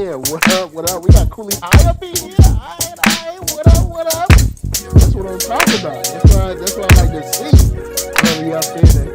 Yeah, what up, what up? We got Cooley High up in here. All right, what up, what up? That's what I'm talking about. That's what I like to see. Early up in there.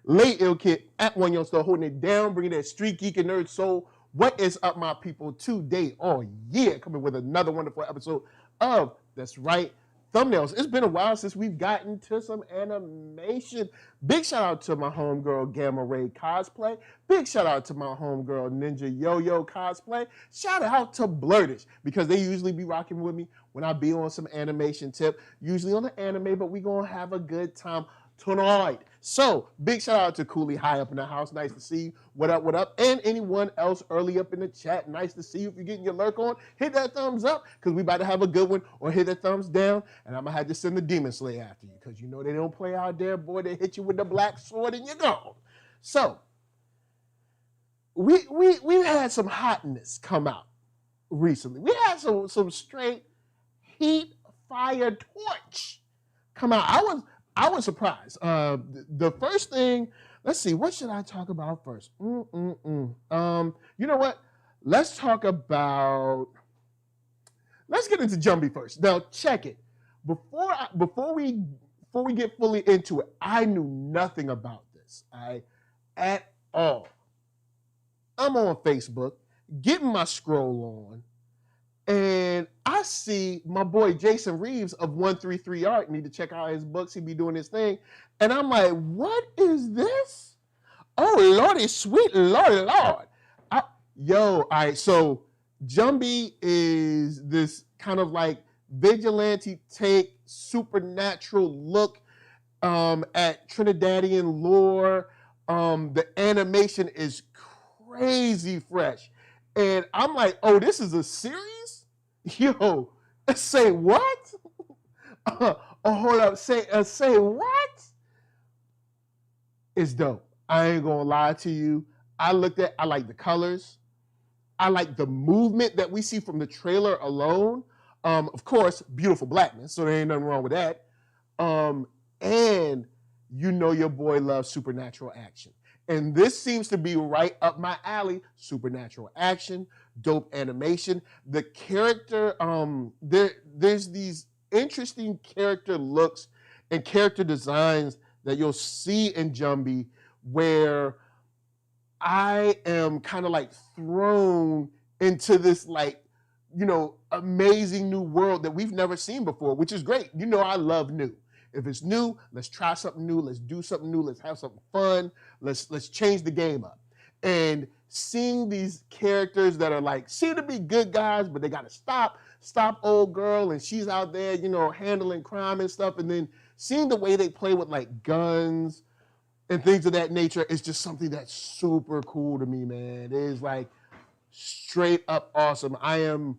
Late Ill Kid at OneYoungsta holding it down, bringing that street geek and nerd soul. What is up, my people? Today, coming with another wonderful episode of That's Right, Thumbnails. It's been a while since we've gotten to some animation. Big shout out to my homegirl Gamma Ray Cosplay. Big shout out to my homegirl Ninja Yo-Yo Cosplay. Shout out to Blurtish, because they usually be rocking with me when I be on some animation tip, usually on the anime, but we gonna have a good time tonight. So, big shout out to Cooley High up in the house. Nice to see you. What up, what up? And anyone else early up in the chat, nice to see you. If you're getting your lurk on, hit that thumbs up, because we about to have a good one, or hit that thumbs down, and I'm going to have to send the Demon Slayer after you, because you know they don't play out there, boy. They hit you with the black sword and you're gone. So, we've had some hotness come out recently. We had some straight heat, fire, torch come out. I was surprised. The first thing, let's see, what should I talk about first? You know what? Let's get into Jumbie first. Now, check it. Before we get fully into it, I knew nothing about this, at all. I'm on Facebook, getting my scroll on, and I see my boy Jason Reeves of 133 Art. Need to check out his books. He be doing his thing. And I'm like, what is this? Oh, Lordy, sweet Lord. All right, so Jumbie is this kind of like vigilante take, supernatural look at Trinidadian lore. The animation is crazy fresh. And I'm like, oh, this is a series? Yo, say what? Hold up, say what? It's dope. I ain't gonna lie to you. I like the colors. I like the movement that we see from the trailer alone. Of course, beautiful blackness, so there ain't nothing wrong with that. And you know your boy loves supernatural action. And this seems to be right up my alley. Supernatural action, dope animation. The character, there's these interesting character looks and character designs that you'll see in Jumbie, where I am kind of like thrown into this amazing new world that we've never seen before, which is great. You know I love new. If it's new, let's try something new. Let's do something new. Let's have something fun. Let's change the game up. And seeing these characters that are seem to be good guys, but they got to stop old girl, and she's out there, handling crime and stuff. And then seeing the way they play with guns and things of that nature is just something that's super cool to me, man. It is straight up awesome. I'm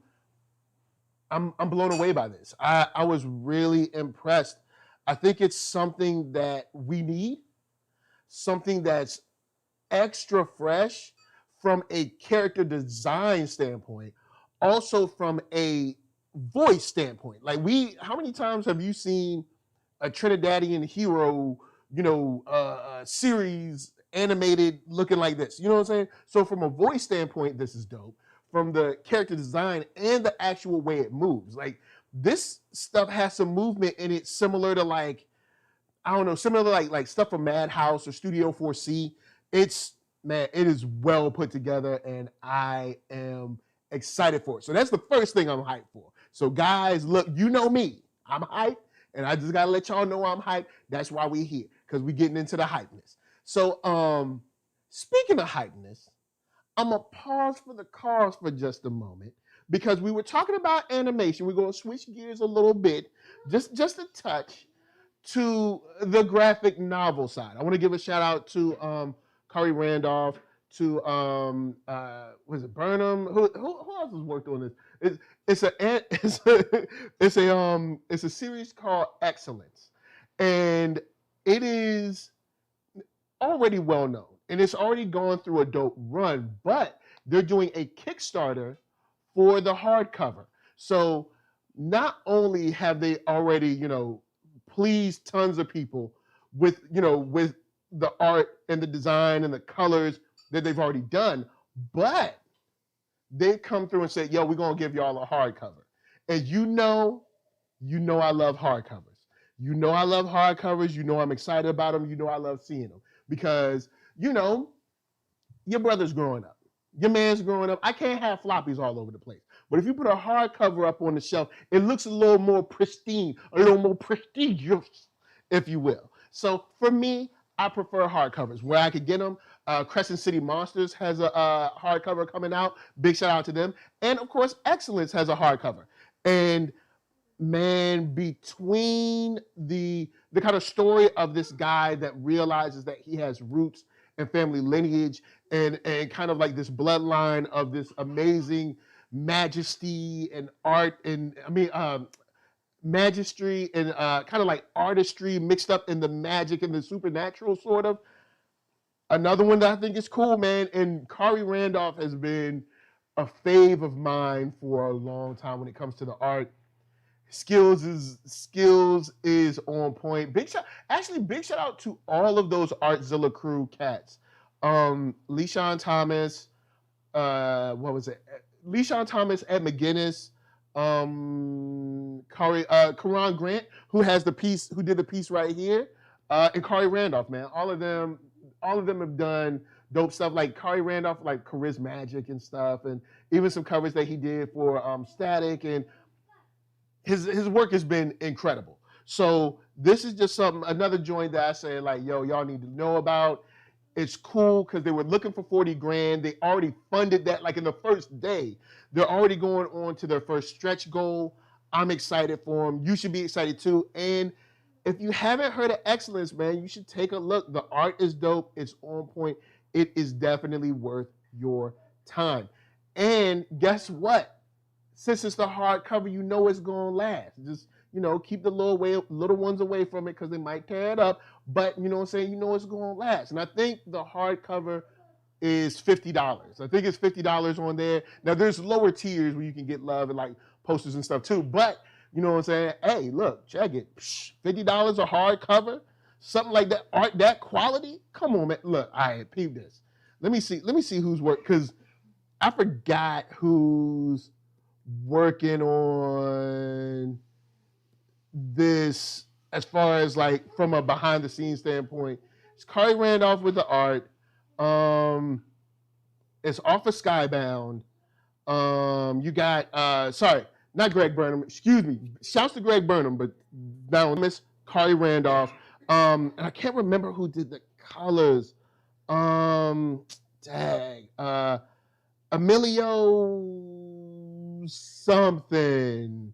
blown away by this. I was really impressed. I think it's something that we need, something that's extra fresh from a character design standpoint, also from a voice standpoint. How many times have you seen a Trinidadian hero, series animated looking like this? You know what I'm saying? So from a voice standpoint, this is dope. From the character design and the actual way it moves. This stuff has some movement in it similar to stuff from Madhouse or Studio 4C. It is well put together, and I am excited for it. So that's the first thing I'm hyped for. So guys, look, you know me. I'm hyped, and I just gotta let y'all know I'm hyped. That's why we here, because we getting into the hypeness. So speaking of hypeness, I'm gonna pause for the cause for just a moment, because we were talking about animation. We're gonna switch gears a little bit, just a touch, to the graphic novel side. I want to give a shout out to Curry Randolph, to was it Burnham? Who else has worked on this? It's a series called Excellence, and it is already well known, and it's already gone through a dope run. But they're doing a Kickstarter for the hardcover. So not only have they already pleased tons of people with the art and the design and the colors that they've already done, but they come through and say, yo, we're gonna give y'all a hardcover. And you know I love hardcovers. You know I love hardcovers. You know I'm excited about them. You know I love seeing them because, you know, your brother's growing up. Your man's growing up. I can't have floppies all over the place. But if you put a hardcover up on the shelf, it looks a little more pristine, a little more prestigious, if you will. So for me, I prefer hardcovers where I could get them. Crescent City Monsters has a hardcover coming out. Big shout out to them. And of course, Excellence has a hardcover. And man, between the kind of story of this guy that realizes that he has roots and family lineage and kind of like this bloodline of this amazing majesty and art and magistry and kind of like artistry mixed up in the magic and the supernatural sort of. Another one that I think is cool, man, and Kari Randolph has been a fave of mine for a long time when it comes to the art. Skills is on point. Big shout out to all of those Artzilla crew cats. LeSean Thomas, LeSean Thomas, Ed McGuinness, Karan Grant, who did the piece right here, and Kari Randolph, man. All of them have done dope stuff, like Kari Randolph, like Charismagic and stuff, and even some covers that he did for Static, and his work has been incredible. So this is just another joint that I say, like, yo, y'all need to know about. It's cool because they were looking for 40 grand. They already funded that like in the first day. They're already going on to their first stretch goal. I'm excited for them. You should be excited too. And if you haven't heard of Excellence, man, you should take a look. The art is dope. It's on point. It is definitely worth your time. And guess what? Since it's the hardcover, you know it's going to last. Just, you know, keep the little ones away from it because they might tear it up. But, you know what I'm saying, you know it's going to last. And I think the hardcover is $50. I think it's $50 on there. Now, there's lower tiers where you can get love and, like, posters and stuff, too. But, you know what I'm saying, hey, look, check it. $50 a hardcover, something like that, art that quality? Come on, man. Look, all right, peep this. Let me see who's working, because I forgot who's working on this as far as like from a behind the scenes standpoint. It's Kari Randolph with the art. It's off of Skybound. You got sorry, not Greg Burnham, excuse me. Shouts to Greg Burnham, but now Miss Kari Randolph. And I can't remember who did the colors. Emilio something.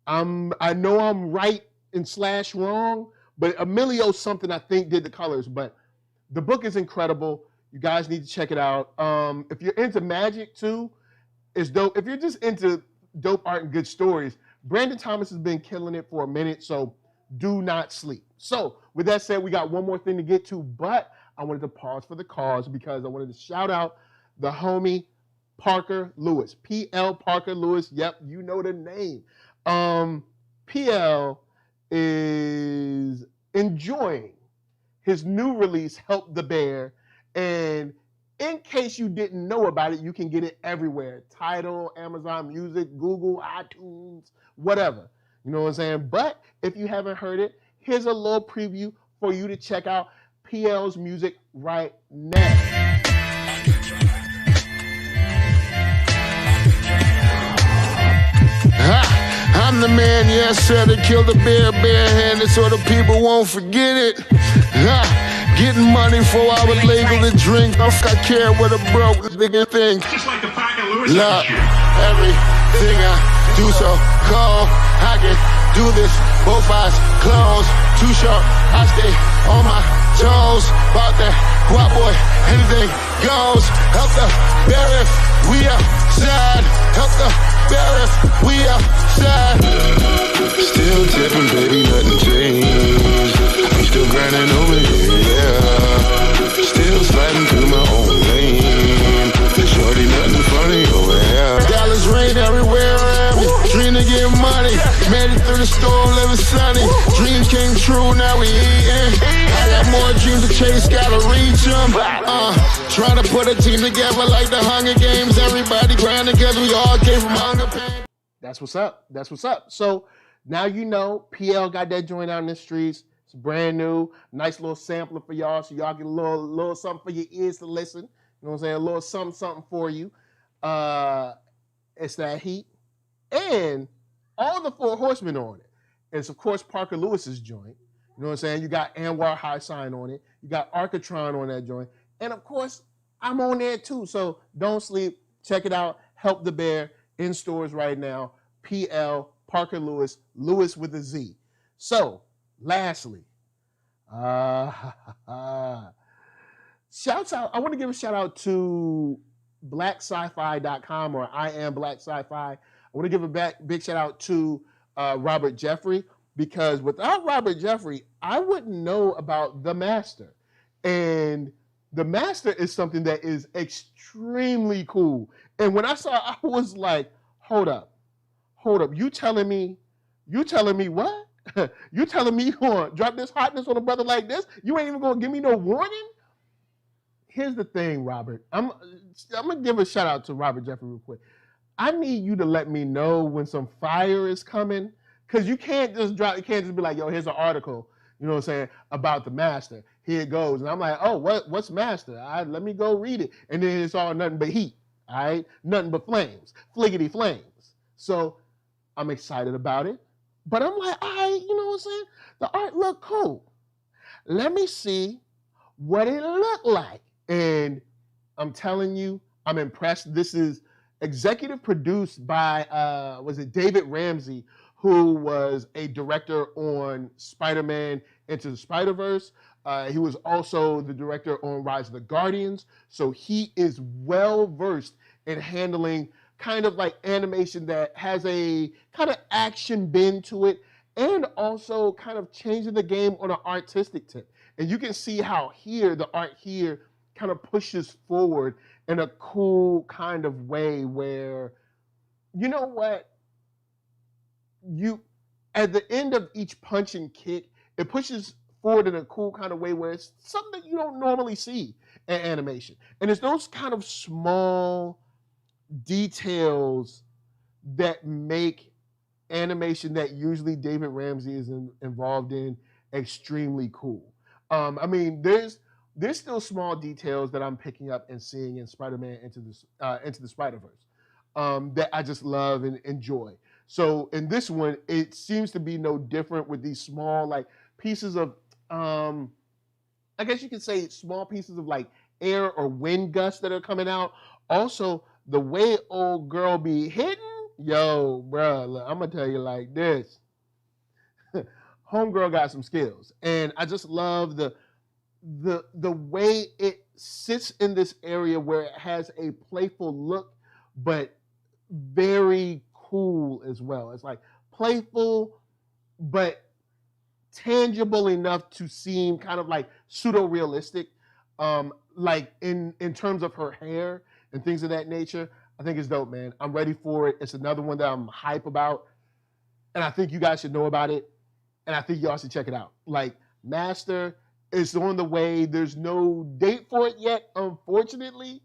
I know I'm right and / wrong, but Emilio something I think did the colors. But the book is incredible. You guys need to check it out. If you're into magic too, it's dope. If you're just into dope art and good stories, Brandon Thomas has been killing it for a minute, so do not sleep. So with that said, we got one more thing to get to, but I wanted to pause for the cause because I wanted to shout out the homie Parker Lewis, PL Parker Lewis. Yep, you know the name. PL is enjoying his new release, Help the Bear. And in case you didn't know about it, you can get it everywhere. Tidal, Amazon Music, Google, iTunes, whatever. You know what I'm saying? But if you haven't heard it, here's a little preview for you to check out PL's music right now. I'm the man, yes sir, that killed the bear barehanded so the people won't forget it. Getting money for I was legal to drink. I care what a broke nigga think. Just like the Parker Lewis. Look, everything I do so cold. I can do this, both eyes closed. Too short, I stay on my toes. About that guap boy, anything goes. Help the bear if we outside. Help the bear if we outside. Still tipping, baby, nothing changed. I'm still grinding over here, yeah. Still sliding through my own lane. Shorty, nothing funny over here. Dallas rain everywhere around me. Dream to get money. Made it through the storm, living sunny. Dreams came true, now we eating. I got more dreams dreams to chase, gotta reach them. Trying to put a team together like the Hunger Games. Everybody grinding because we all came from hunger pain. That's what's up. That's what's up. So now you know PL got that joint out in the streets. It's brand new. Nice little sampler for y'all, so y'all get a little something for your ears to listen. You know what I'm saying? A little something for you. It's that heat. And all the Four Horsemen on it. It's, of course, Parker Lewis's joint. You know what I'm saying? You got Anwar High Sign on it. You got ARCKATRON on that joint. And, of course, I'm on there, too. So don't sleep. Check it out. Help the Bear in stores right now. PL, Parker Lewis, Lewis with a Z. So, lastly, shouts out. I want to give a shout out to blacksci-fi.com or I am Black Sci-Fi. I want to give a big shout out to Robert Jeffrey, because without Robert Jeffrey, I wouldn't know about The Master. And The Master is something that is extremely cool. And when I saw it, I was like, hold up. You telling me what? You telling me you're going to drop this hotness on a brother like this? You ain't even going to give me no warning? Here's the thing, Robert. I'm going to give a shout out to Robert Jeffrey real quick. I need you to let me know when some fire is coming, because you can't just be like, yo, here's an article, you know what I'm saying, about The Master. Here it goes. And I'm like, oh, what's Master? Let me go read it. And then it's all nothing but heat, all right? Nothing but flames, fliggity flames. So I'm excited about it. But I'm like, all right, you know what I'm saying? The art looked cool. Let me see what it looked like. And I'm telling you, I'm impressed. This is executive produced by, David Ramsey, who was a director on Spider-Man Into the Spider-Verse. He was also the director on Rise of the Guardians. So he is well-versed in handling kind of like animation that has a kind of action bend to it, and also kind of changing the game on an artistic tip. And you can see how the art here kind of pushes forward in a cool kind of way where, you know what, at the end of each punch and kick, it pushes forward in a cool kind of way where it's something that you don't normally see in animation. And it's those kind of small details that make animation that usually David Ramsey is involved in extremely cool. I mean, there's still small details that I'm picking up and seeing in Spider-Man Into the Spider-Verse that I just love and enjoy. So in this one, it seems to be no different with these small like pieces of, I guess you could say small pieces of like air or wind gusts that are coming out. Also, the way old girl be hitting, yo, bro, look, I'm gonna tell you like this. Homegirl got some skills, and I just love the way it sits in this area where it has a playful look, but very cool as well. It's like playful, but tangible enough to seem kind of like pseudo-realistic, like in terms of her hair and things of that nature. I think it's dope, man. I'm ready for it. It's another one that I'm hype about, and I think you guys should know about it, and I think y'all should check it out. Like, Master is on the way. There's no date for it yet, unfortunately.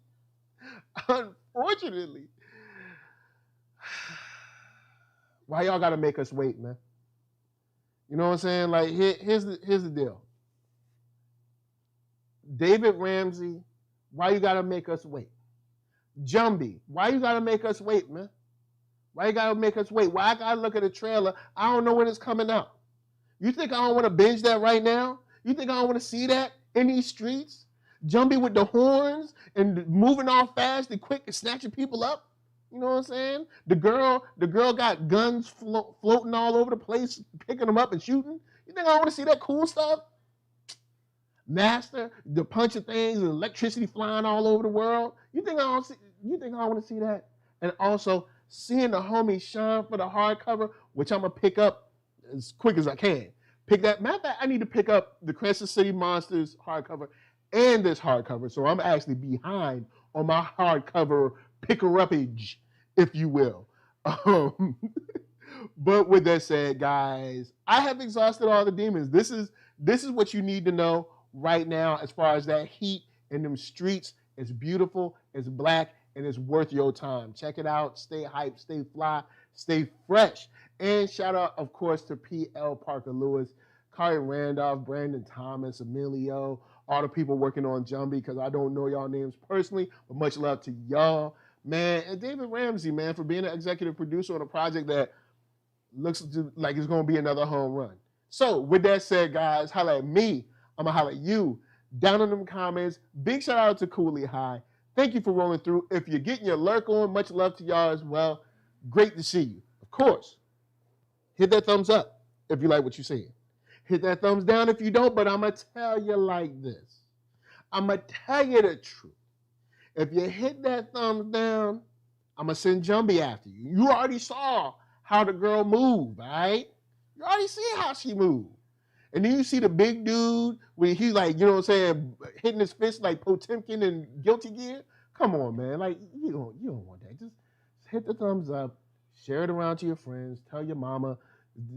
Unfortunately. Why y'all gotta make us wait, man? You know what I'm saying? Like, here's the deal. David Ramsey, why you gotta make us wait? Jumbie, why you gotta make us wait, man? Why you gotta make us wait? Why I gotta look at a trailer? I don't know when it's coming out. You think I don't want to binge that right now? You think I don't want to see that in these streets? Jumbie with the horns and moving all fast and quick and snatching people up? You know what I'm saying? The girl got guns floating all over the place, picking them up and shooting. You think I want to see that cool stuff? Master, the punch of things and electricity flying all over the world. You think I want to see that? And also seeing the homie shine for the hardcover, which I'm gonna pick up as quick as I can. Matter of fact, I need to pick up the Crescent City Monsters hardcover and this hardcover, so I'm actually behind on my hardcover picker-uppage, if you will. But with that said, guys, I have exhausted all the demons. This is what you need to know. right now as far as that heat in them streets. It's beautiful, it's black, and it's worth your time. Check it out. Stay hyped, stay fly, stay fresh. And shout out, of course, to P.L. Parker Lewis, Kari Randolph, Brandon Thomas, Emilio, all the people working on Jumbie, because I don't know y'all names personally, but much love to y'all. Man, and David Ramsey, man, for being an executive producer on a project that looks like it's going to be another home run. So, with that said, guys, holla at me. I'm going to holla at you. Down in them comments. Big shout out to Cooley High. Thank you for rolling through. If you're getting your lurk on, much love to y'all as well. Great to see you. Of course, hit that thumbs up if you like what you're seeing. Hit that thumbs down if you don't, but I'm going to tell you like this. I'm going to tell you the truth. If you hit that thumbs down, I'm going to send Jumbie after you. You already saw how the girl moved, all right? You already see how she moved. And then you see the big dude when he's like, you know what I'm saying, hitting his fist like Potemkin in Guilty Gear. Come on, man. Like, you don't want that. Just hit the thumbs up, share it around to your friends, tell your mama,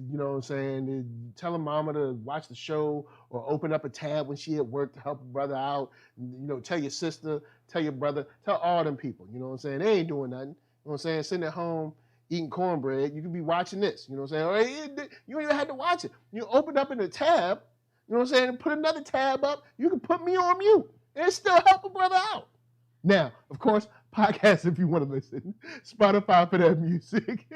you know what I'm saying, tell her mama to watch the show or open up a tab when she at work to help a brother out. You know, tell your sister, tell your brother, tell all them people. You know what I'm saying? They ain't doing nothing. You know what I'm saying? Sitting at home eating cornbread, you could be watching this. You know what I'm saying? Or you don't even have to watch it. You open up in a tab, you know what I'm saying, and put another tab up. You can put me on mute and still help a brother out. Now, of course, podcasts if you want to listen. Spotify for that music.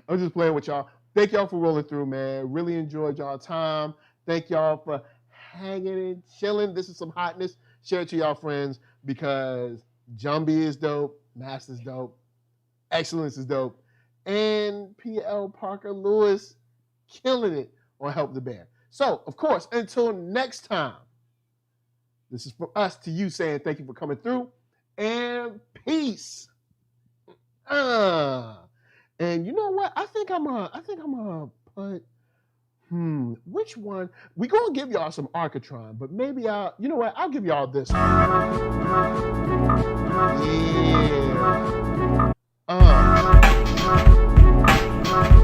I'm just playing with y'all. Thank y'all for rolling through, man. Really enjoyed y'all time. Thank y'all for hanging and chilling. This is some hotness. Share it to y'all friends because Jumbie is dope. Master's dope. Excellence is dope. And P.L. Parker Lewis killing it on Help the Bear. So, of course, until next time, this is from us to you saying thank you for coming through and peace. And you know what? I think I'm gonna put which one? We're gonna give y'all some ARCKATRON, but maybe you know what? I'll give y'all this one. Yeah.